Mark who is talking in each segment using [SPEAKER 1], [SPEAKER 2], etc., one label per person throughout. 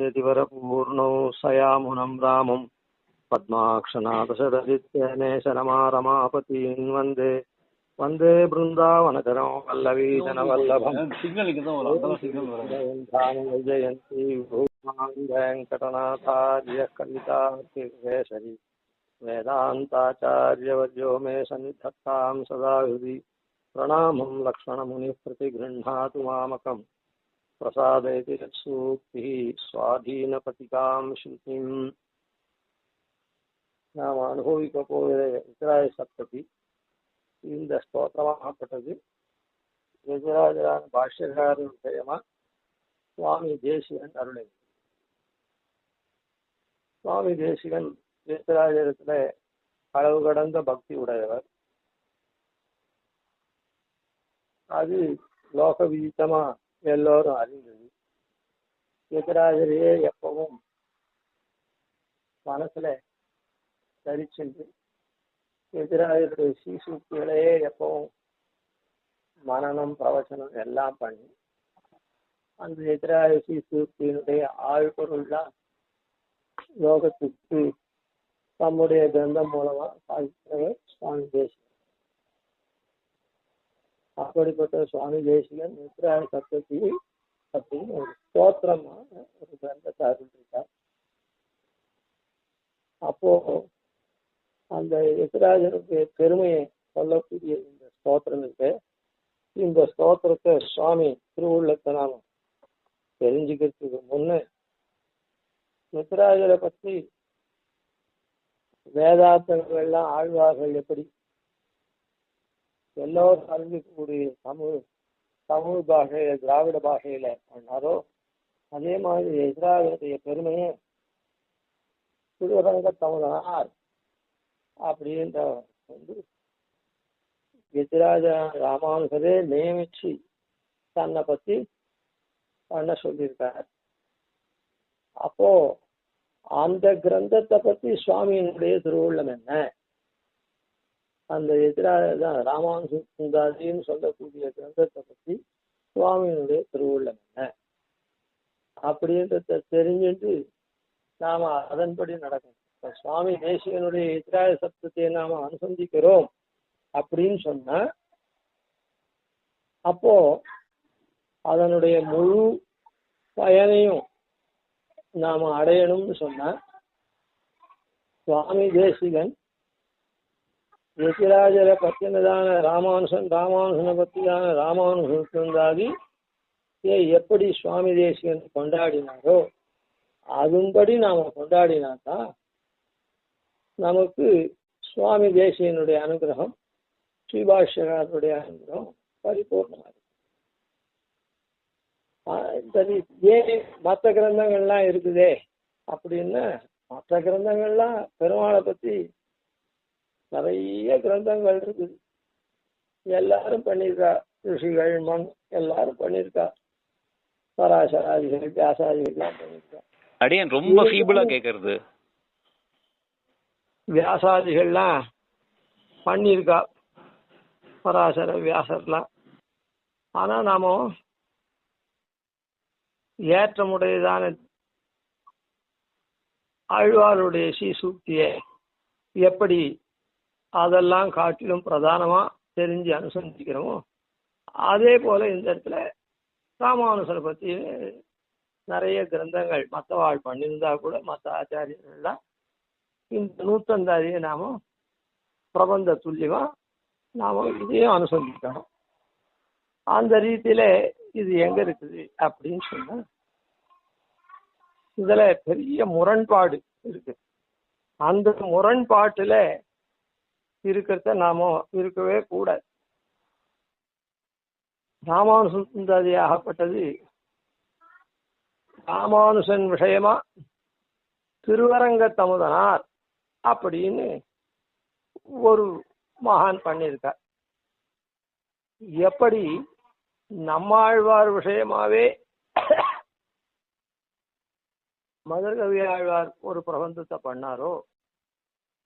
[SPEAKER 1] यतिवरपूर्णौ सयामुनं रामं पद्माक्षनाथशतजित्यनेशरमारमापतीन् वन्दे वन्दे बृन्दावनचरं वल्लवीजनवल्लभम् जयन्ती भूमान् वेङ्कटनाथार्य कवितार्किकेसरी वेदान्ताचार्यवर्यो मे सन्निधत्तां सदा हृदि प्रणामं लक्ष्मणमुनिः प्रतिगृह्णातु मामकम् प्रसादयति यत्सूक्तिः स्वाधीनपतिकां श्रुतिम् நாம் அனுபவிக்க போகிற எதிராய சப்ததி இந்த ஸ்தோத்திரமாகப்பட்டது. எதிராஜரான பாஷ்யகாரன் விஷயமா சுவாமி தேசிகன் அருளை. சுவாமி தேசிகன் எதிராஜரத்துல அளவு கடந்த பக்தி உடையவர். அது லோக விதித்தமா எல்லோரும் அறிந்தது. எதிராஜரையே எப்பவும் மனசுல தரிச்சென்று எதிராஜருடைய சீசூக்திகளையே எப்பவும் மனனம் பிரவச்சனம் எல்லாம் பண்ணி அந்த எதிராஜ சீசூக்தியினுடைய ஆழ்பொருள்லாம் லோகத்துக்கு தம்முடைய கிரந்தம் மூலமா சாதிக்கிறவர் சுவாமி தேசிகன். அப்படிப்பட்ட சுவாமி தேசிகன் எதிராஜ சப்ததி அப்படின்னு ஒரு ஸ்தோத்திரமான ஒரு கிரந்தத்தை அருள்கிறார். அப்போ அந்த எதிராஜனுடைய பெருமையை சொல்லக்கூடிய இந்த ஸ்தோத்திரம் இருக்கு. இந்த ஸ்தோத்திரத்தை சுவாமி திருவுள்ளத்தை நாம தெரிஞ்சுக்கிறதுக்கு முன்னே எதிராஜரை பற்றி வேதாந்தங்கள்லாம் ஆழ்வார்கள் எப்படி எல்லோரும் அறிஞ்சிக்கக்கூடிய தமிழ் பாஷையில திராவிட பாஷையில பண்ணாரோ அதே மாதிரி எதிராஜனுடைய பெருமையை திருவரங்க தமிழனார் அப்படின்ற வந்து எதிராஜ ராமானுஜரே நியமிச்சு தன்னை பத்தி பண்ண சொல்லியிருக்கார். அப்போ அந்த கிரந்தத்தை பத்தி சுவாமியினுடைய திருவுள்ளம் என்ன, அந்த எதிராஜ ராமானுஜ சுந்தாதின்னு சொல்லக்கூடிய கிரந்தத்தை பத்தி சுவாமியினுடைய திருவுள்ளம் என்ன அப்படின்றத தெரிஞ்சுட்டு நாம அதன்படி நடக்கணும். சுவாமி தேசிகனுடைய எதிராய சப்தத்தை நாம அனுசந்திக்கிறோம் அப்படின்னு சொன்னா அப்போ அதனுடைய முழு பயனையும் நாம அடையணும்னு சொன்னா சுவாமி தேசிகன் எதிராஜரை பத்தினதான ராமானுஜனை பத்தியான ராமானுஜந்தாதி எப்படி சுவாமி தேசிகன் கொண்டாடினாரோ அதன்படி நாம கொண்டாடினாதான் நமக்கு சுவாமி தேசிகனுடைய அனுகிரகம் ஸ்ரீபாஷ்யகாரனுடைய அனுகிரகம் பரிபூர்ணமாக இருக்கு. ஏன் மற்ற கிரந்தங்கள்லாம் இருக்குதே அப்படின்னா மற்ற கிரந்தங்கள்லாம் பெருமாளை பத்தி நிறைய கிரந்தங்கள் இருக்குது. எல்லாரும் பண்ணியிருக்கா, ரிஷிகள் மண் எல்லாரும் பண்ணியிருக்கா, பராசராதிகள் வியாசாதிகள்லாம் பண்ணியிருக்கா.
[SPEAKER 2] அடியன் ரொம்ப ஃபீபிளா கேக்குறது.
[SPEAKER 1] வியாசாதிகள்லாம் பண்ணியிருக்கா, பராசர வியாசர்லாம். ஆனா நாம ஏற்றமுடையதான ஆழ்வாருடைய சீசூக்திய எப்படி அதெல்லாம் காட்டிலும் பிரதானமா தெரிஞ்சு அனுசந்திக்கிறோமோ அதே போல இந்த இடத்துல ராமானுஜரை பத்தி நிறைய கிரந்தங்கள் மற்றவாள் பண்ணியிருந்தா கூட மற்ற ஆச்சாரியர்கள்லாம் இந்த நூத்தந்தாதியை நாம பிரபந்த துல்லியமா நாம இதையும் அனுசந்திக்கணும். அந்த ரீதியில இது எங்க இருக்குது அப்படின்னு சொன்னா இதுல பெரிய முரண்பாடு இருக்கு. அந்த முரண்பாட்டுல இருக்கிறத நாம இருக்கவே கூடாது. ராமானுஜந்தாதி ஆகப்பட்டது ராமானுஜன் விஷயமா திருவரங்க தமுதனார் அப்படின்னு ஒரு மகான் பண்ணியிருக்கார். எப்படி நம்மாழ்வார் விஷயமாவே மதுரகவி ஆழ்வார் ஒரு பிரபந்தத்தை பண்ணாரோ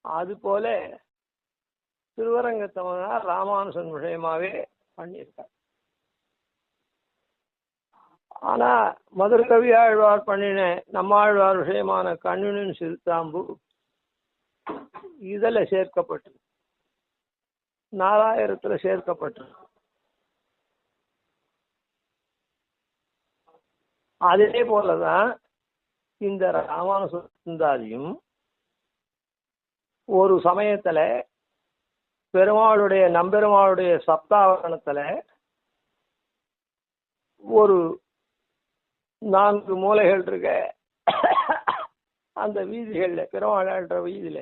[SPEAKER 1] அது போல திருவரங்க தமுதனார் ராமானுஜன் விஷயமாவே பண்ணியிருக்கார். ஆனா மதுரகவி ஆழ்வார் பண்ணின நம்மாழ்வார் விஷயமான கண்ணினின் சிறுத்தாம்பு இதில் சேர்க்கப்பட்டு 4000 சேர்க்கப்பட்டு அதே போலதான் இந்த ராமானுஜ சுந்தாதியும் ஒரு சமயத்துல நம்பெருமாளுடைய சப்தாவரணத்துல ஒரு 4 மூலைகள் இருக்க அந்த வீதிகள்ல பெருமாள்ன்ற வீதியில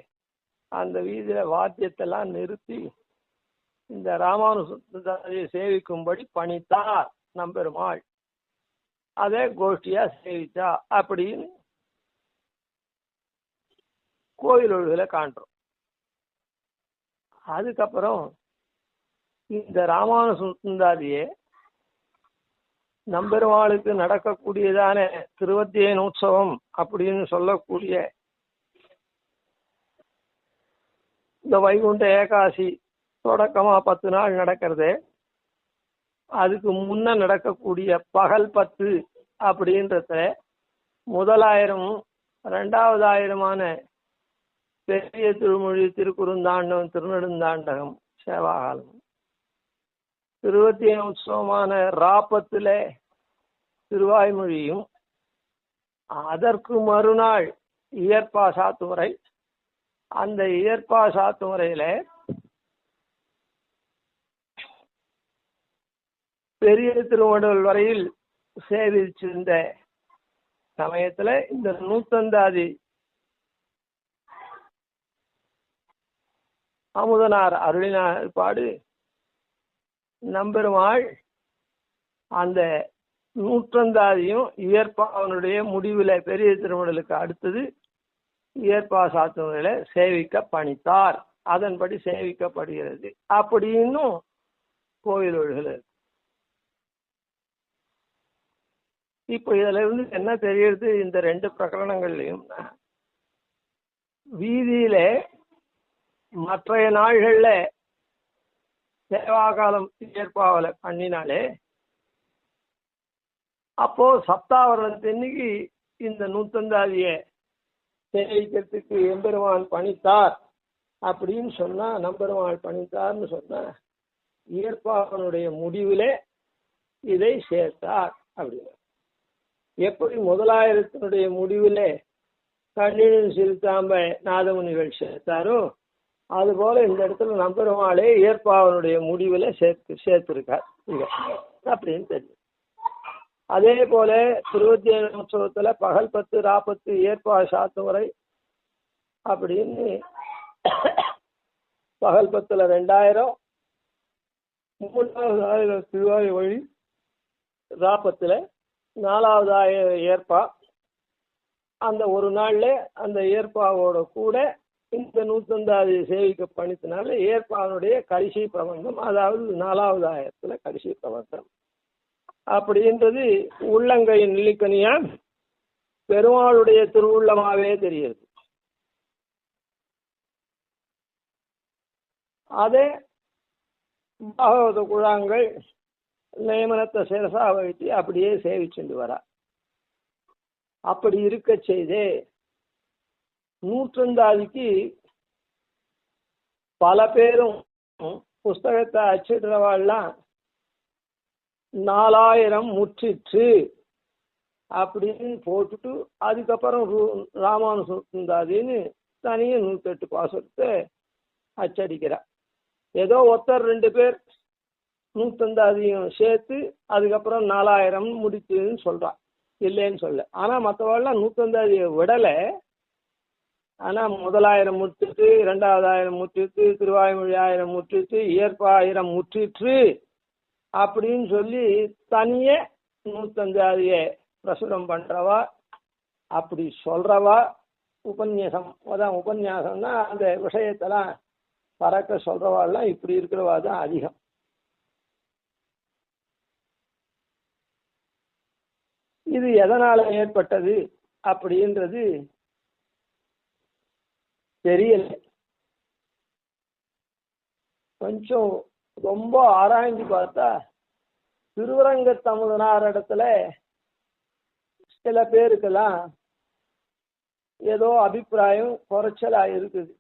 [SPEAKER 1] அந்த வீதியில வாத்தியத்தெல்லாம் நிறுத்தி இந்த ராமானுஜரை சேவிக்கும்படி பணித்தார் நம்பெருமாள். அதே கோஷ்டியா சேவிச்சா அப்படின்னு கோயில் ஒழுகுல காண்றோம். அதுக்கப்புறம் இந்த ராமானுஜாதியே நம்பெருமாளுக்கு நடக்கக்கூடியதான திருவத்தியன் உற்சவம் அப்படின்னு சொல்லக்கூடிய இந்த வைகுண்ட ஏகாசி தொடக்கமா 10 நாள் நடக்கிறது. அதுக்கு முன்ன நடக்கக்கூடிய பகல் 10 அப்படின்றத முதலாயிரம் 2000 பெரிய திருமொழி திருக்குறுந்தாண்டம் திருநெடுந்தாண்டகம் சேவாகாலம் திருவத்திய உற்சவமான ராப்பத்துல திருவாய்மொழியும் அதற்கு மறுநாள் இயற்பா சாத்துமுறை. அந்த இயற்பா சாத்துமுறையில பெரிய திருவடல் வரையில் சேவிச்சிருந்த சமயத்துல இந்த நூத்தந்தாதி அமுதனார் அருளினார் பாடு நம்பெருமாள் அந்த நூற்றந்தாதியும் இயற்பாவனுடைய முடிவில் பெரிய திருமணலுக்கு அடுத்தது இயற்பா சாத்துமுறையில சேவிக்க பணித்தார். அதன்படி சேவிக்கப்படுகிறது அப்படின்னும் கோயில் ஒழுகுல. இப்போ இதுல இருந்து என்ன தெரியுது? இந்த 2 பிரகரணங்கள்லையும் வீதியில மற்றைய நாள்கள்ல சேவாகாலம் ஏற்பாவல பண்ணினாலே அப்போ சப்தாவரணத்தன்னைக்கு இந்த நூத்தந்தாதிய சேவிக்கிறதுக்கு எம்பெருமான் பணித்தார் அப்படின்னு சொன்னா நம்பெருமான் பணித்தார்னு சொன்னா இயற்பாவனுடைய முடிவிலே இதை சேர்த்தார் அப்படின்னு. எப்படி முதலாயிரத்தினுடைய முடிவிலே கண்ணினின் சிறுத்தாம்ப நாதமுனிகள் சேர்த்தாரோ அதுபோல இந்த இடத்துல நம்பெருமாளே இயற்பாவனுடைய முடிவில் சேர்த்திருக்கார் அப்படின்னு தெரியும். அதே போல திருவத்திய உற்சவத்துல பகல் 10 ராப்பத்து இயற்பா சாத்துமுறை அப்படின்னு பகல் 10ல் 2000 3வது திருவாய் வழி ராப்பத்துல 4வது ஏற்பா. அந்த ஒரு நாள்ல அந்த ஏற்பாவோட கூட இந்த நூத்தந்தாதி சேவிக்க பணித்தினால ஏற்பானுடைய கடைசி பிரபந்தம், அதாவது 4வது ஆயிரத்துல கடைசி பிரபந்தம் அப்படின்றது உள்ளங்கையின் நெல்லிக்கனியா பெருமாளுடைய திருவுள்ளமாவே தெரியுது. அதே பாகவத குழாங்கள் நியமனத்தை சிரசா வைத்து அப்படியே சேவிச்சுட்டு வரா. அப்படி இருக்க செய்தே நூற்றந்தாதிக்கு பல பேரும் புஸ்தகத்தை அச்சிடுறவாள்லாம் 4000 முற்றிற்று அப்படின்னு போட்டுட்டு அதுக்கப்புறம் ராமானுஜந்தாதின்னு தனியே 108 பாசுரத்தை அச்சடிக்கிறா. ஏதோ ஒருத்தர் 2 பேர் நூத்தந்தாதியும் சேர்த்து அதுக்கப்புறம் 4000 முடிச்சுன்னு சொல்றா, இல்லைன்னு சொல்ல. ஆனா மற்றவாள்லாம் நூத்தந்தாதியை விடலை. ஆனா 1000 முற்றிட்டு 2000 முற்றிட்டு திருவாய்மொழி 1000 முற்றிட்டு இயற்பா 1000 முற்றிற்று அப்படின்னு சொல்லி தனியே நூத்தந்தாதிய பிரசுரம் பண்றவா, அப்படி சொல்றவா உபன்யாசம். அதான் உபன்யாசம்னா அந்த விஷயத்தெல்லாம் பறக்க சொல்றவாள்லாம் இப்படி இருக்கிறவா தான் அதிகம். இது எதனால ஏற்பட்டது அப்படின்றது தெரியல. கொஞ்சம் ரொம்ப ஆராய்ந்து பார்த்தா திருவரங்கத்தமுதனார் இடத்துல சில பேருக்கெல்லாம் ஏதோ அபிப்பிராயம் குறைச்சலா இருக்குது,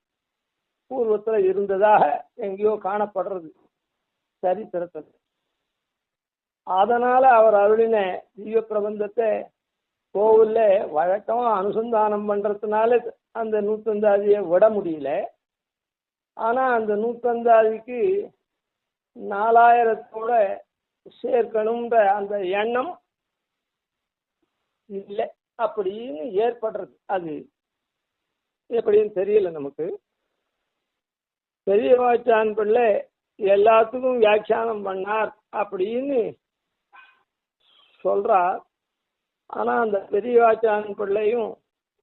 [SPEAKER 1] பூர்வத்துல இருந்ததாக எங்கேயோ காணப்படுறது சரித்திரத்தில். அதனால அவர் அருளின திவ்ய பிரபந்தத்தை கோவில்ல வழக்கமா அனுசந்தானம் பண்றதுனால அந்த நூத்தந்தாதியை விட முடியல. ஆனா அந்த நூத்தந்தாதிக்கு 4000 சேர்க்கணும்ன்ற அந்த எண்ணம் இல்லை அப்படின்னு ஏற்படுறது. அது எப்படின்னு தெரியல நமக்கு. பெரியவாச்சான் பிள்ளை எல்லாத்துக்கும் வியாக்கியானம் பண்ணார் அப்படின்னு சொல்றார். ஆனா அந்த பெரியவாச்சான் பிள்ளையும்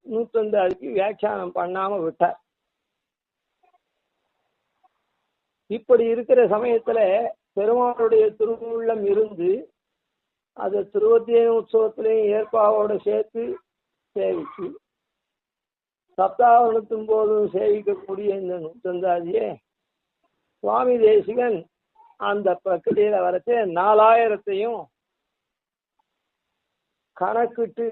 [SPEAKER 1] நூத்தந்தாதிக்கு வியாக்கியானம் பண்ணாம விட்டார். இப்படி இருக்கிற சமயத்துல பெருமாளுடைய திருவுள்ளம் இருந்து அதை திருவத்திய உற்சவத்திலையும் ஏற்பாவோட சேர்த்து சேவிச்சு சப்தாவனத்தும் போதும் சேவிக்கக்கூடிய இந்த நூத்தந்தாதியே சுவாமி தேசிகன் அந்த பிரக்கிரியில வரைச்சே 4000 கணக்கிட்டு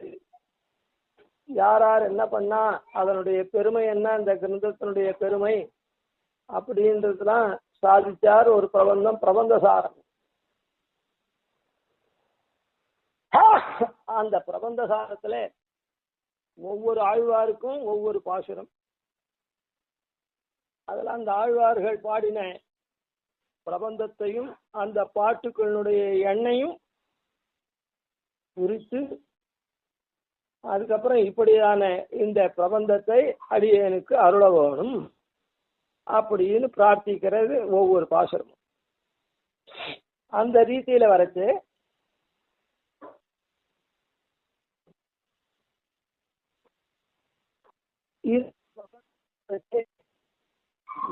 [SPEAKER 1] யார் யார் என்ன பண்ணா, அதனுடைய பெருமை என்ன, அந்த கிரந்தத்தினுடைய பெருமை அப்படின்றதுலாம் சாதிச்சார். ஒரு பிரபந்தம், பிரபந்தசாரம். அந்த பிரபந்தசாரத்துல ஒவ்வொரு ஆழ்வாருக்கும் ஒவ்வொரு பாசுரம். அதுல அந்த ஆழ்வார்கள் பாடின பிரபந்தத்தையும் அந்த பாட்டுக்களுடைய எண்ணையும் குறித்து, அதுக்கப்புறம் இப்படியான இந்த பிரபந்தத்தை அடியேனுக்கு அருள வேணும் அப்படின்னு பிரார்த்திக்கிறது ஒவ்வொரு பாசுரமும். அந்த ரீதியில வரைச்சு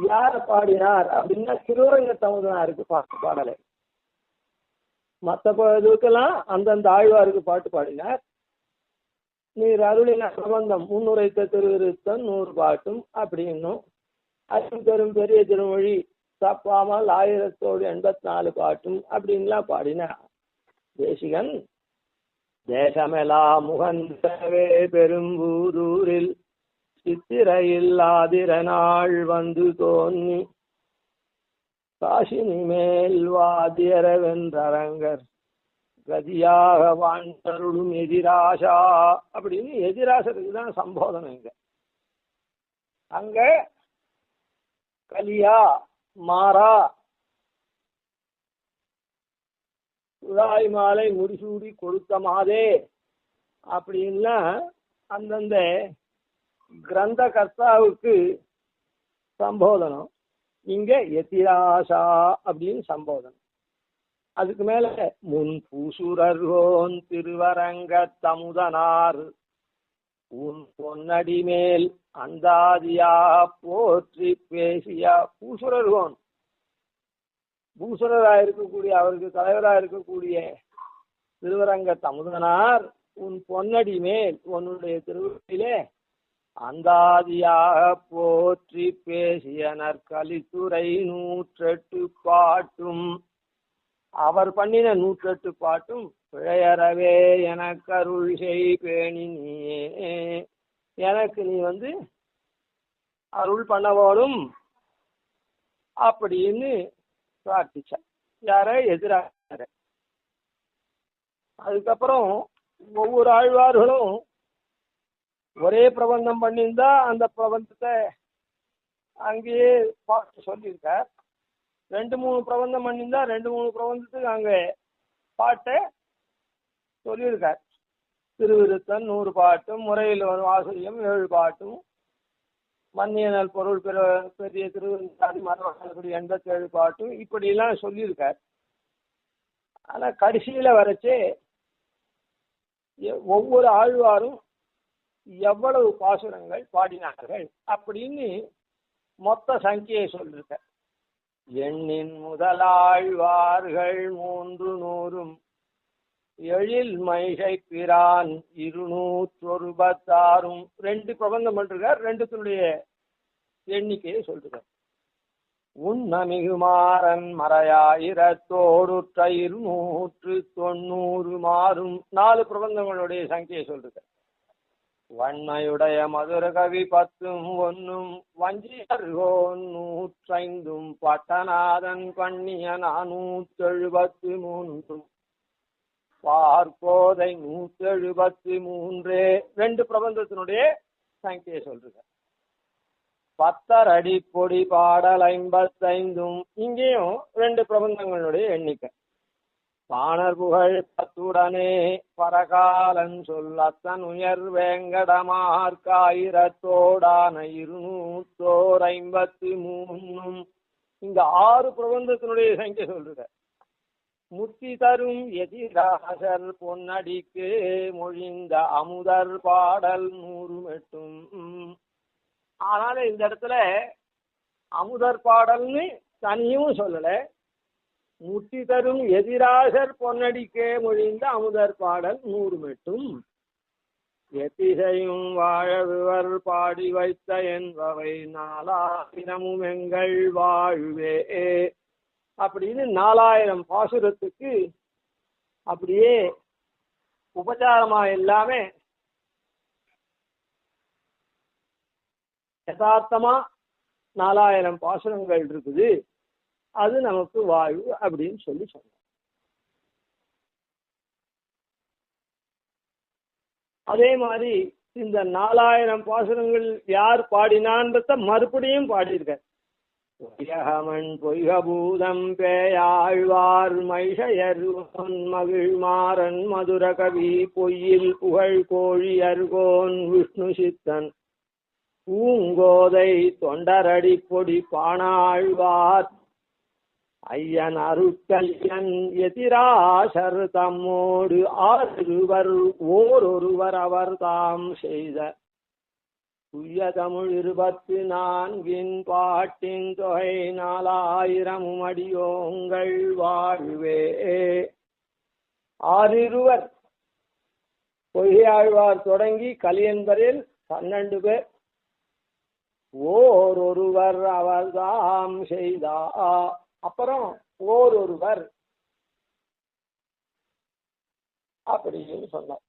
[SPEAKER 1] யார பாடினார் அப்படின்னா திருவரங்க தமுதனாருக்கு பாட்டு பாடலை. மற்ற இதுக்கெல்லாம் அந்தந்த ஆழ்வாருக்கு பாட்டு பாடினார். நீர் அருளின பிரபந்தம் முன்னுரைத்த திருவிருத்தம் 100 பாட்டும் அப்படின்னும், தரும் பெரிய திருமொழி தப்பாமல் 1084 பாட்டும் அப்படின்லாம் பாடினார் தேசிகன். தேசமெல்லாம் முகந்தவே பெரும்பூதூரில் சித்திரையில் ஆதிரநாள் வந்து தோன்னி காசினி மேல் வாதியரவென்றரங்கர் கதியாக வாழ்ந்தருளும் எதிராசா அப்படின்னு எதிராசருக்கு தான் சம்போதனம். இங்க அங்க கலியா மாறா சுழாய் மாலை முடிசூடி கொடுத்த மாதே அப்படின்னா அந்தந்த கிரந்த கர்த்தாவுக்கு சம்போதனம். இங்க எதிராசா அப்படின்னு சம்போதனம். அதுக்கு மேல முன் பூசுரர்கோன் திருவரங்க தமுதனார் உன் பொன்னடி மேல் அந்தாதியா போற்றி பேசியா. பூசுரர்கோன் பூசுரராக இருக்கக்கூடிய, அவருக்கு தலைவராக இருக்கக்கூடிய திருவரங்க தமுதனார் உன் பொன்னடி மேல், உன்னுடைய திருவடியிலே அந்தாதியாக போற்றி பேசிய நற்கலித்துறை 108 பாட்டும், அவர் பண்ணின 108 பாட்டும் பிழையறவே எனக்கு அருள் செய் பேணி நீயே, எனக்கு நீ அருள் பண்ண வேணும் அப்படின்னு பிரார்த்திச்ச. யார? எதிராக. அதுக்கப்புறம் ஒவ்வொரு ஆழ்வார்களும் ஒரே பிரபந்தம் பண்ணியிருந்தா அந்த பிரபந்தத்தை அங்கேயே பாட்டு சொல்லியிருக்கார். 2-3 பிரபந்தம் பண்ணியிருந்தா 2-3 பிரபந்தத்துக்கு அங்கே பாட்டை சொல்லியிருக்கார். திருவிருத்தன் 100 பாட்டும், முறையில் வரும் ஆசிரியம் 7 பாட்டும், மன்னியனல் பொருள் பெரிய திருவிருந்தாதி மரபடி 87 பாட்டும், இப்படியெல்லாம் சொல்லியிருக்கார். ஆனா கடைசியில வரைச்சே ஒவ்வொரு ஆழ்வாரும் எவ்வளவு பாசுரங்கள் பாடினார்கள் அப்படின்னு மொத்த சங்கியை சொல்லிருக்க. எண்ணின் முதலாழ்வார்கள் 300 எழில் மைகை பிரான் 216 2 பிரபந்தம் பண்ணிருக்கார். 2த்தினுடைய எண்ணிக்கையை சொல்றார். உன்னமிகுமாறன் மறையாயிரத்தோடுற்ற 290 மாறும் 4 பிரபந்தங்களுடைய சங்கையை சொல்றது. வன்மையுடைய மதுர கவி 10 ஒன்னும் வஞ்சியர்கோன் 105 பட்டநாதன் பண்ணிய 473 பார்க்கோதை 173 2 பிரபந்தத்தினுடைய சங்கையை சொல்றது. 10 அடி பொடி பாடல் 55 இங்கேயும் 2 பிரபந்தங்களுடைய எண்ணிக்கை. பாணர் புகழ் 10 பரகாலன் சொல்லத்தன் உயர் வேங்கடமார்க்காயிரத்தோடான 253 இங்க 6 பிரபந்தத்தினுடைய சங்கை சொல்றது. முத்தி தரும் எதிராசர் பொன்னடிக்கு மொழிந்த அமுதர் பாடல் 108. ஆனால இந்த இடத்துல அமுதர் பாடல்னு தனியும் சொல்லல, முத்தி தரும் எதிராசர் பொன்னடிக்கே மொழிந்த அமுதர் பாடல் 108. எத்திசையும் வாழவர் பாடி வைத்த என்பவை 4000 எங்கள் வாழ்வே அப்படின்னு 4000 பாசுரத்துக்கு அப்படியே உபச்சாரமா எல்லாமே யதார்த்தமா 4000 பாசுரங்கள் இருக்குது. அது நமக்கு வாழ்வு அப்படின்னு சொல்லி சொன்னோம். அதே மாதிரி இந்த 4000 பாசுரங்கள் யார் பாடினான்றத மறுபடியும் பாடியிருக்கார். பொய்யகமன் பொய்கபூதம் பேயாழ்வார் மைஷயர் மகிழ்மாறன் மதுர கவி பொய்யில் புகழ் கோழியர்கோன் விஷ்ணு சித்தன் பூங்கோதை தொண்டரடி பொடி பாணாழ்வார் ஐயன் அருட்கல்யன் எதிராசர் தம்மோடு 6 ஓரொருவர் அவர் தாம் செய்த துய்ய தமிழ் 24 பாட்டின் தொகை 4000 அடியோங்கள் வாழ்வே. 6 பொய்யாழ்வார் தொடங்கி கலியன் வரையில் 12 பேர். ஓரொருவர் அவர்தாம் செய்தா, அப்புறம் ஓரொருவர் அப்படின்னு சொன்னார்.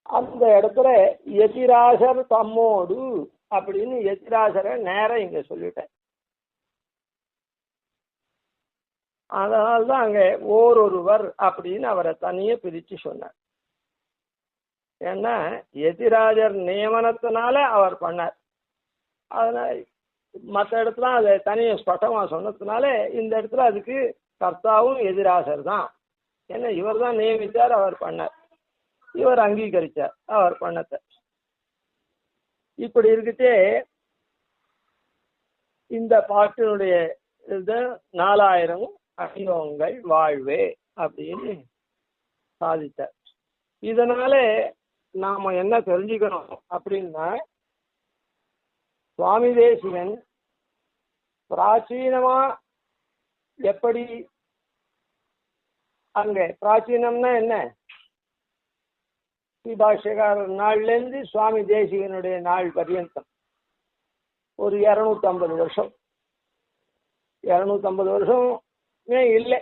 [SPEAKER 1] அந்த இடத்துல எதிராசர் தம்மோடு அப்படின்னு எதிராசரை நேரம் இங்க சொல்லிட்டேன். அதனால்தான் அங்க ஓரொருவர் அப்படின்னு அவரை தனியே பிரிச்சு சொன்னார். ஏன்னா எதிராஜர் நியமனத்தினால அவர் பண்ணார். அதனால மற்ற இடத்துல அதை தனியை ஸ்பட்டமா சொன்னதுனால இந்த இடத்துல அதுக்கு கர்த்தாவும் எதிராசர் தான். ஏன்னா இவர் தான் நியமித்தார், அவர் பண்ணார், இவர் அங்கீகரிச்சார் அவர் பண்ணத்தை. இப்படி இருக்குச்சே இந்த பாட்டினுடைய 4000 அடியோங்கள் வாழ்வே அப்படின்னு சாதித்தார். இதனால நாம என்ன தெரிஞ்சுக்கணும் அப்படின்னா, சுவாமி தேசிகன் பிராச்சீனமா எப்படி அங்க பிராச்சீனம்னா என்ன, ஸ்ரீபாஷ்யக்காரர் நாள்ல இருந்து சுவாமி தேசிகனுடைய நாள் பர்யந்தம் ஒரு 250 வருஷம். 250 வருஷமே இல்லை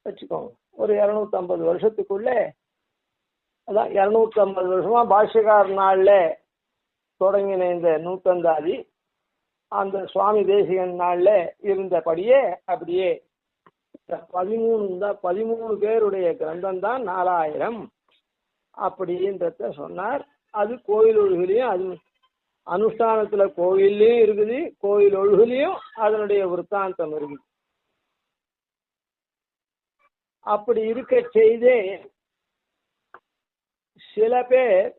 [SPEAKER 1] வச்சுக்கோங்க. ஒரு 250 வருஷத்துக்குள்ள, அதான் 250 வருஷமா பாஷ்யக்கார நாள்ல தொடங்கின இந்த நூத்தந்தாதி அந்த சுவாமி தேசிகன் நாள்ல இருந்தபடியே அப்படியே 13 பேருடைய கிரந்தம் தான் 4000 அப்படின்றத சொன்னார். அது கோயில் ஒழுகுலையும், அது அனுஷ்டானத்துல கோயில்லையும் இருக்குது, கோயில் ஒழுகுலையும் அதனுடைய விற்த்தாந்தம் இருக்குது. அப்படி இருக்க செய்தே சில பேர்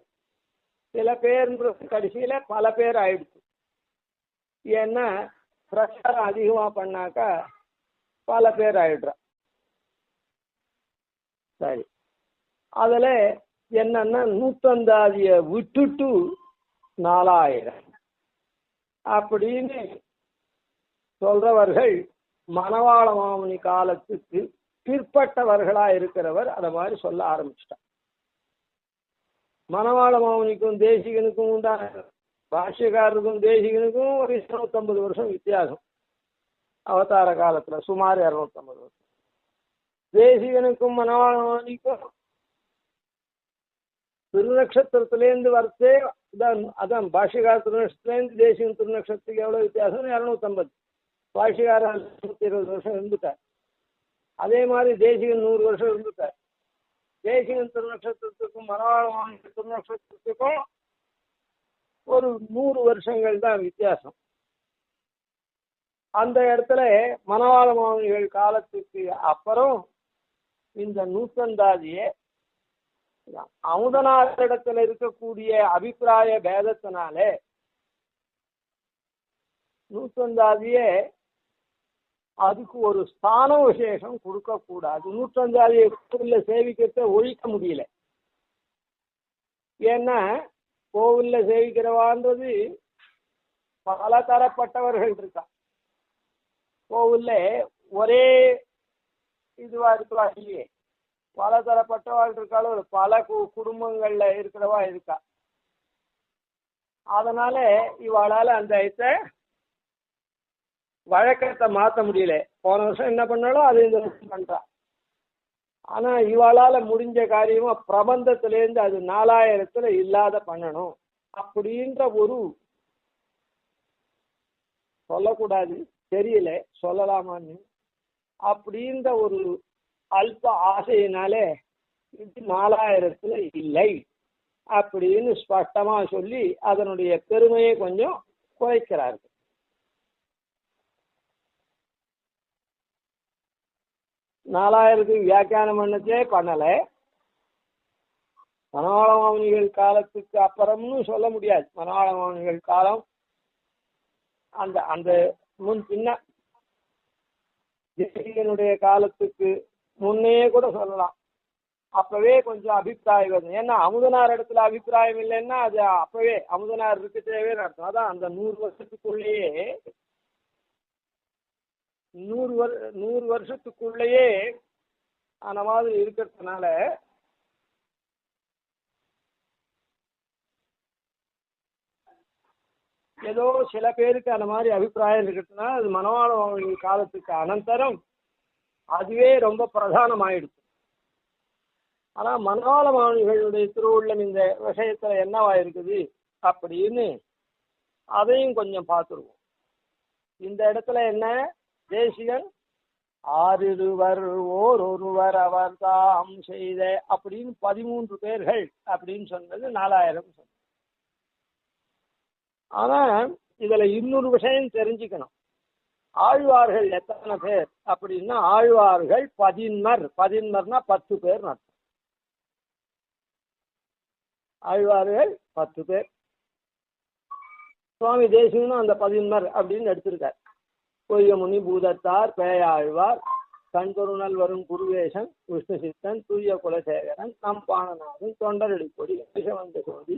[SPEAKER 1] கடைசியில பல பேர் ஆயிடுச்சு. ஏன்னா பிரச்சாரம் அதிகமா பண்ணாக்கா பல பேர் ஆயிடுறா. சரி, அதுல என்னன்னா நூத்தந்தாதிய விட்டுட்டு 4000 அப்படின்னு சொல்றவர்கள் மணவாள மாமுனி காலத்துக்கு பிற்பட்டவர்களா இருக்கிறவர் அதை மாதிரி சொல்ல ஆரம்பிச்சிட்டார். மணவாள மாமுனிக்கும் தேசிகனுக்கும் உண்டான பாஷ்யக்காரருக்கும் தேசிகனுக்கும் ஒரு 250 வருஷம் வித்தியாசம். அவதார காலத்துல சுமார் 250 வருஷம். தேசிகனுக்கும் மணவாள மாமுனிக்கும் திருநக்ஷத்திரத்திலேருந்து வரத்தே அதான் பாஷ்யகார திருநக்ஷத்திலேருந்து தேசிகன் திருநக்ஷத்துக்கு எவ்வளவு வித்தியாசம்? 250. பாஷ்யகாரர் 120 வருஷம் இருந்துட்டார். அதே மாதிரி தேசிகன் 100 வருஷம் இருந்துட்டார். தேசிகன் திருநக்ஷத்திரத்துக்கும் மணவாள மாமுனி திருநக்ஷத்திரத்துக்கும் ஒரு 100 வருஷங்கள் தான் வித்தியாசம். அந்த இடத்துல மணவாள மாமுனிகள் காலத்துக்கு அப்புறம் இந்த நூற்றந்தாதியை அமுதனாரிடத்துல இருக்கக்கூடிய அபிப்பிராய பேதத்தினாலே நூற்றந்தாதியே அதுக்கு ஒரு ஸ்தான விசேஷம் கொடுக்க கூடாது. நூற்றந்தாதியை கோவில்ல சேவிக்கிறத ஒழிக்க முடியல. ஏன்னா கோவில்ல சேவிக்கிறவான்றது பல தரப்பட்டவர்கள் இருக்கா. கோவில்ல ஒரே இதுவா இருக்கிறவா இல்லையே, பல தரப்பட்டவாள் இருக்காலும் பல குடும்பங்கள்ல இருக்கிறவா இருக்கா. அதனால இவாளால அந்த வழக்கத்தை மாற்ற முடியல. போன வருஷம் என்ன பண்ணாலும் அது இந்த வருஷம் பண்றா. ஆனா இவாளால முடிஞ்ச காரியமா பிரபந்தத்திலேருந்து அது 4000 இல்லாத பண்ணணும் அப்படின்ற ஒரு சொல்லக்கூடாது, தெரியல சொல்லலாமான்னு, அப்படின்ற ஒரு அல்ப ஆசையினாலே இது 4000 இல்லை அப்படின்னு ஸ்பஷ்டமா சொல்லி அதனுடைய பெருமையை கொஞ்சம் குறைக்கிறார்கள். வியாக்கியானம் பண்ணதே பண்ணல. மணவாள மாமுனிகள் காலத்துக்கு அப்புறம்னு சொல்ல முடியாது. மணவாள மாமுனிகள் காலம் அந்த அந்த முன் பின்ன தேசிகனுடைய காலத்துக்கு முன்னே கூட சொல்லலாம். அப்பவே கொஞ்சம் அபிப்பிராயம் வருது. ஏன்னா அமுதனார் இடத்துல அபிப்பிராயம் இல்லைன்னா அது அப்பவே அமுதனார் இருக்கு தேவைன்னு அர்த்தம். அதான் அந்த 100 வருஷத்துக்குள்ளேயே 100 வருஷத்துக்குள்ளேயே அந்த மாதிரி இருக்கிறதுனால ஏதோ சில பேருக்கு அந்த மாதிரி அபிப்பிராயம் இருக்கிறதுனால அது மணவாள மாமுனி காலத்துக்கு அனந்தரம் அதுவே ரொம்ப பிரதானமாயிடுச்சு. ஆனா மணவாள மாமுனிகளுடைய திருவுள்ளம் இந்த விஷயத்துல என்னவா இருக்குது அப்படின்னு அதையும் கொஞ்சம் பார்த்துருவோம். இந்த இடத்துல என்ன, தேசிகன் ஆறிருவர் ஓர் ஒருவர் அவர் தாம் செய்த அப்படின்னு 13 பேர்கள் அப்படின்னு சொன்னது 4000 சொன்னது. ஆனா இதுல இன்னொரு விஷயம் தெரிஞ்சுக்கணும். ஆழ்வார்கள் எத்தனை பேர் அப்படின்னா ஆழ்வார்கள் 10 10 பேர் அர்த்தம். ஆழ்வார்கள் 10 பேர். சுவாமி தேசிகனும் அந்த 10 அப்படின்னு எடுத்திருக்கார். பொய்யமுனி பூதத்தார் பேயாழ்வார் கண்கொருணல் வரும் குருவேசன் விஷ்ணு சித்தன் தூய குலசேகரன் நம் பாணநாதன் தொண்டரடிப்பொடி விஷவந்த சோதி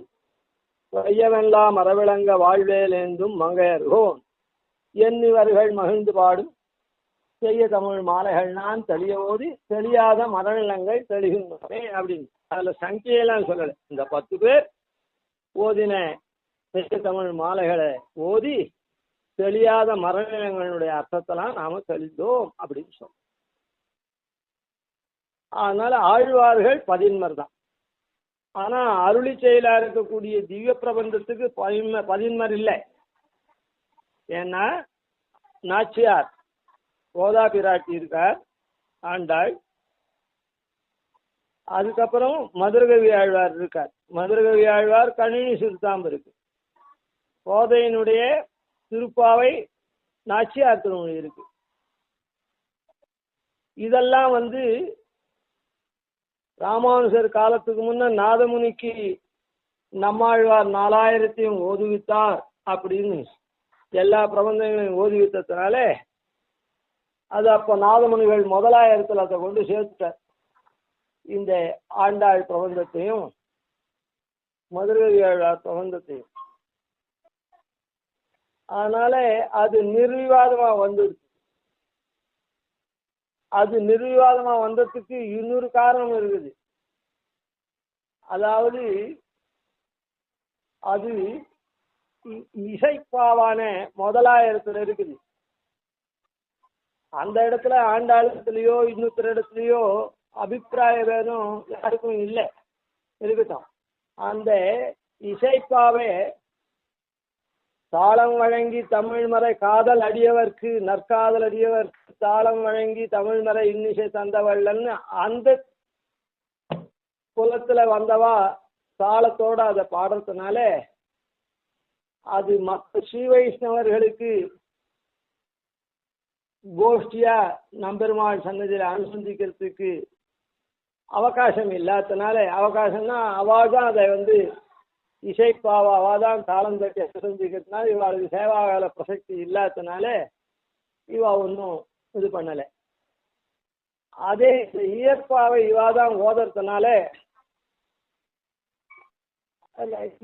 [SPEAKER 1] வையவெல்லாம் மரவிளங்க வாழ்வேலேந்தும் மங்கையர்கோன் என்னிவர்கள் மகிழ்ந்து பாடும் செய்ய தமிழ் மாலைகள் நான் தெளிய ஓதி தெளியாத மரநிலங்கள் தெளிகின்றனே அப்படின்னு. அதுல சங்கையெல்லாம் சொல்லலை. இந்த 10 பேர் ஓதின செய்ய தமிழ் மாலைகளை ஓதி தெளியாத மரநிலங்களுடைய அர்த்தத்தெல்லாம் நாம தெளிந்தோம் அப்படின்னு சொல்றோம். அதனால ஆழ்வார்கள் 10 தான். ஆனா அருளி செயலா இருக்கக்கூடிய திவ்ய பிரபந்தத்துக்கு 10 இல்லை. ஏன்னா நாச்சியார் கோதா பிராட்டி இருக்கார், ஆண்டாள், அதுக்கப்புறம் மதுரகவி ஆழ்வார் இருக்கார். மதுரகவி ஆழ்வார் கணினி சிறுத்தாம்பு இருக்கு. கோதையினுடைய திருப்பாவை நாச்சியார் திருமொழி இருக்கு. இதெல்லாம் ராமானுஜர் காலத்துக்கு முன்ன நாதமுனிக்கு நம்மாழ்வார் 4000 ஓதுவித்தார் அப்படின்னு எல்லா பிரபந்தங்களையும் ஓதுவித்ததுனால அது அப்ப நாதமுனிகள் முதலாயிரத்தில் அதை கொண்டு சேர்த்துட்டார். இந்த ஆண்டாள் பிரபந்தத்தையும் மதுரகவி ஆழ்வார் பிரபந்தத்தையும். அதனால அது நிர்விவாதமா வந்துடுச்சு. அது நிர்விவாதமா வந்ததுக்கு இன்னொரு காரணம் இருக்குது. அதாவது அது இசைப்பாவான முதலாயிரத்துல இருக்குது. அந்த இடத்துல ஆண்டாளத்திலேயோ இன்னொரு இடத்துலயோ அபிப்பிராய வேதம் யாருக்கும் இல்லை, இருக்கட்டும். அந்த இசைப்பாவே தாளம் வழங்கி தமிழ் மறை காதல் அடியவர்க்கு நற்காதல் அடியவர்க்கு தாளம் வழங்கி தமிழ் மறை இன்னிசை தந்தவள்ளன்னு அந்த குலத்துல வந்தவா தாளத்தோட அதை பாடுறதுனால அது மற்ற ஸ்ரீ வைஷ்ணவர்களுக்கு கோஷ்டியா நம்பெருமாள் சன்னதியில அனுசந்திக்கிறதுக்கு அவகாசம் இல்லாதனால, அவகாசம்னா அவாதான் அதை இசைப்பாவா அவாதான் தாளம் தட்டி அனுசந்திக்கிறதுனால இவாளுக்கு சேவாகால பிரசக்தி இல்லாதனால இவா ஒன்றும் இது பண்ணலை. அதே இயற்பாவை இவாதான் ஓதுறதுனால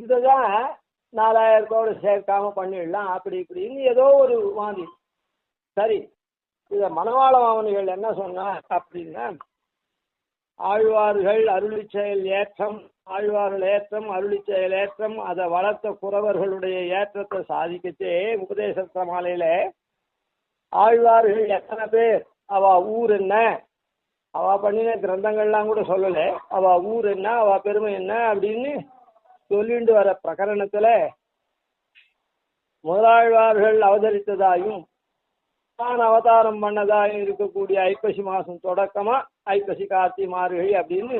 [SPEAKER 1] இதுதான் 4000 சேர்க்காம பண்ணிடலாம் அப்படி இப்படின்னு ஏதோ ஒரு வாதி. சரி, இத மணவாள மாமனிகள் என்ன சொன்னார் அப்படின்னா, ஆழ்வார்கள் அருளி செயல் ஏற்றம், ஆழ்வார்கள் ஏற்றம் அருளி செயல் ஏற்றம், அதை வளர்த்த குறவர்களுடைய ஏற்றத்தை சாதிக்கச்சே உபதேச மாலையில ஆழ்வார்கள் எத்தனை பேர், அவ ஊர் என்ன, அவ பண்ணின கிரந்தங்கள்லாம் கூட சொல்லல, அவ ஊர் என்ன, அவ பெருமை என்ன அப்படின்னு சொல்லிட்டு வர பிரகரணத்துல முதலாழ்வார்கள் அவதரித்ததாயும் தான் அவதாரம் பண்ணதாயும் இருக்கக்கூடிய ஐப்பசி மாசம் தொடக்கமா ஐப்பசி கார்த்தி மார்கழி அப்படின்னு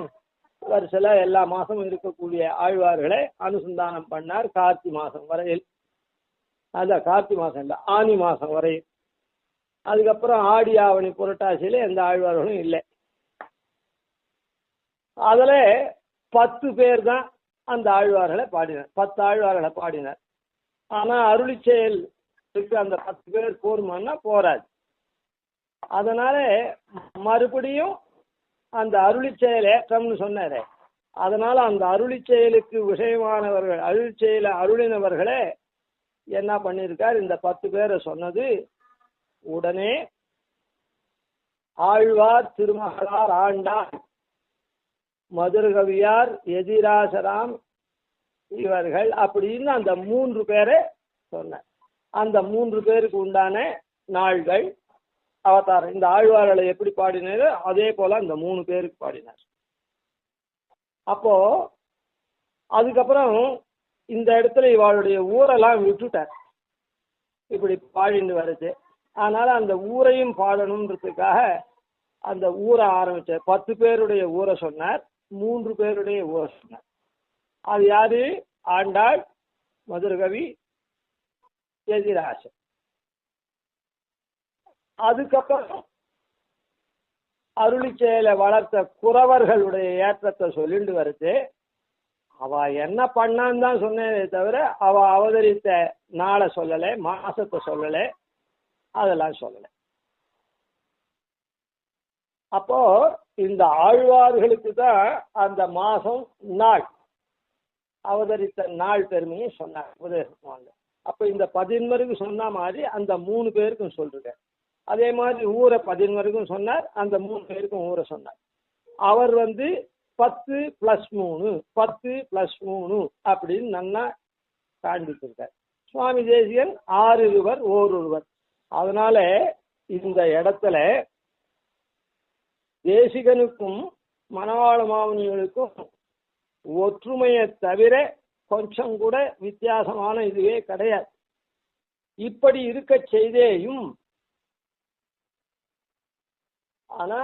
[SPEAKER 1] வருஷல எல்லா மாசமும் இருக்கக்கூடிய ஆழ்வார்களை அனுசந்தானம் பண்ணார் கார்த்தி மாசம் வரையில். அதான் கார்த்தி மாசம் இல்லை, ஆனி மாசம் வரையில். அதுக்கப்புறம் ஆடி ஆவணி புரட்டாசியில எந்த ஆழ்வார்களும் இல்லை. அதுல 10 பேர் தான் அந்த ஆழ்வார்களை பாடினார், 10 ஆழ்வார்களை பாடினார். ஆனா அருளி செயல் அந்த 10 பேர் போருமானா போராது. அதனால மறுபடியும் அந்த அருளி செயல் ஏற்றம்னு சொன்னாரே, அதனால அந்த அருளி செயலுக்கு விஷயமானவர்கள் அருளி செயல அருளினவர்களே என்ன பண்ணியிருக்கார், இந்த 10 பேரை சொன்னது உடனே ஆழ்வார் திருமகளார் ஆண்டார் மதுரகவியார் எதிராசராம் இவர்கள் அப்படின்னு அந்த 3 பேரை சொன்னார். அந்த 3 பேருக்கு உண்டான நாள்கள் அவதாரம். இந்த ஆழ்வார்களை எப்படி பாடினாரோ அதே போல அந்த 3 பேருக்கு பாடினார். அப்போ அதுக்கப்புறம் இந்த இடத்துல இவளுடைய ஊரெல்லாம் விட்டுட்டார், இப்படி பாடிட்டு வருது. அதனால அந்த ஊரையும் பாடணுன்றதுக்காக அந்த ஊரை ஆரம்பிச்சார். 10 பேருடைய ஊரை சொன்னார், 3 பேருடைய ஊரை சொன்னார். அது யாரு, ஆண்டாள், மதுரகவி, எதிராசன். அதுக்கப்புறம் அருளி செயலை வளர்த்த குறவர்களுடைய ஏற்றத்தை சொல்லிட்டு வருது. அவ என்ன பண்ணான்னு தான் சொன்னதே தவிர அவ அவதரித்த நாளை சொல்லலை, மாசத்தை சொல்லலை, அதெல்லாம் சொல்லலை. அப்போ இந்த ஆழ்வார்களுக்கு தான் அந்த மாசம் நாள் அவதரித்த நாள் பெருமையை சொன்னார் உபதேசம். அப்ப இந்த 11 சொன்ன மாதிரி அந்த 3 பேருக்கும் சொல்றேன். அதே மாதிரி ஊரை 11 சொன்னார், அந்த 3 பேருக்கும் ஊரை சொன்னார். அவர் 10 + 3 10 + 3 அப்படின்னு நல்லா காண்பிச்சிருக்கார். சுவாமி தேசிகன் 6 இருவர் ஓருவர். அதனால இந்த இடத்துல தேசிகனுக்கும் மணவாள மாமுனிகளுக்கும் ஒற்றுமையை தவிர கொஞ்சம் கூட வித்தியாசமான இதுவே கிடையாது. இப்படி இருக்க செய்தேயும் ஆனா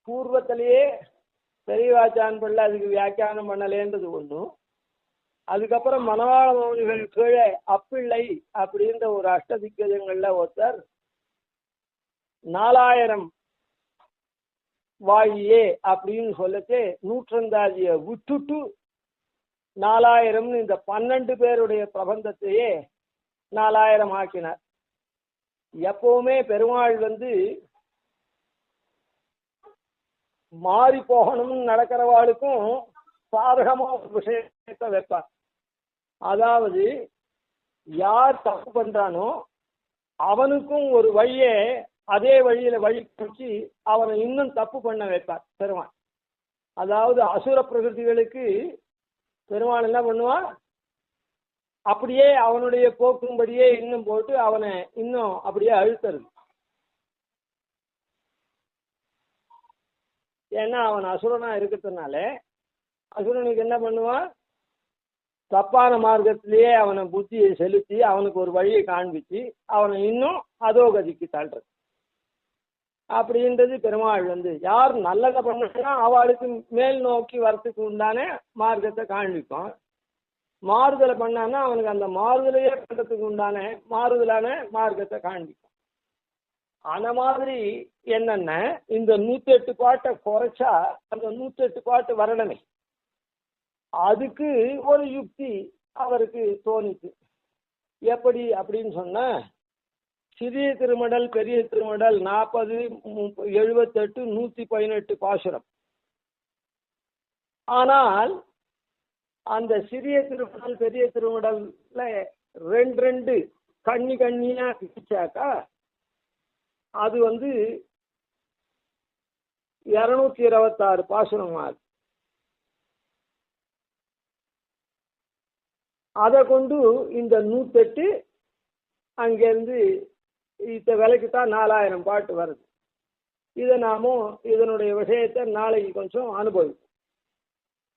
[SPEAKER 1] பூர்வத்திலேயே பெரியவாச்சான் பிள்ளை அதுக்கு வியாக்கியானம் பண்ணலேன்றது ஒன்றும், அதுக்கப்புறம் மணவாள மௌனிகள் கீழே அப்பிள்ளை அப்படின்ற ஒரு அஷ்டதிக்கஜங்கள்ல ஒருத்தர் 4000 வாழியே அப்படின்னு சொல்லிட்டு நூற்றந்தாதியை விட்டுட்டு 4000 இந்த 12 பேருடைய பிரபந்தத்தையே 4000 ஆக்கினார். எப்பவுமே பெருமாள் மாறி போகணும்னு நடக்கிறவாளுக்கும் சாதகமா ஒரு விஷயத்தை வைப்பார். அதாவது யார் தப்பு பண்றானோ அவனுக்கும் ஒரு வழியை அதே வழியில வழி வச்சு அவனை இன்னும் தப்பு பண்ண வைப்பார் பெருமாள். அதாவது அசுர பிரகிருதிகளுக்கு பெருமாள் என்ன பண்ணுவான், அப்படியே அவனுடைய போக்கும்படியே இன்னும் போட்டு அவனை இன்னும் அப்படியே அழுத்துறது. ஏன்னா அவன் அசுரனா இருக்கிறதுனால அசுரனுக்கு என்ன பண்ணுவான், தப்பான மார்க்கத்திலேயே அவனை புத்தியை செலுத்தி அவனுக்கு ஒரு வழியை காண்பிச்சு அவனை இன்னும் அதோகதிக்கு தள்ளுறது. அப்படின்றது பெருமாள் யார் நல்லதை பண்ணா அவளுக்கு மேல் நோக்கி வரத்துக்கு உண்டான மார்க்கத்தை காண்பிக்கும். மாறுதலை பண்ணான்னா அவனுக்கு அந்த மாறுதலையே பண்றதுக்கு உண்டான மாறுதலான மார்க்கத்தை காண்பிக்கும். அந்த மாதிரி என்னன்னா இந்த 108 பாட்டை குறைச்சா அந்த 108 பாட்டு வரணுமே, அதுக்கு ஒரு யுக்தி அவருக்கு தோணிச்சு. எப்படி அப்படின்னு சொன்னா, சிறிய திருமடல் பெரிய திருமடல் 40, 78, 118 பாசுரம். ஆனால் அந்த சிறிய திருமடல் பெரிய திருமடல்ல ரெண்டு கண்ணியா பிரிச்சாக்கா அது 226 பாசுரம் ஆகுது. அதை கொண்டு இந்த 108 அங்கேருந்து இத்த விலைக்கு தான் 4000 பாட்டு வருது. இதை நாமும் இதனுடைய விஷயத்தை நாளைக்கு கொஞ்சம் அனுபவிப்போம்,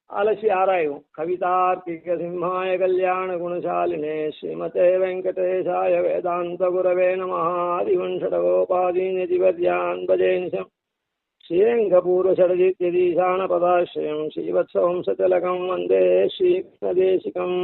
[SPEAKER 1] அலசி ஆராயும். கவிதார்க்கிக சிம்ஹாய கல்யாண குணசாலினே ஸ்ரீமதே வெங்கடேசாய வேதாந்த குரவே நமஹ. ஆதிவன்ஷடகோபாதீநிதிவர்யான் பஜேனிசம் ஸ்ரீரங்கபூர்வஷடஜித்யதீசான பதாஸ்ரயம் ஸ்ரீவத்சவம்சதிலகம் வந்தே ஸ்ரீகிருஷ்ணதேசிகம்.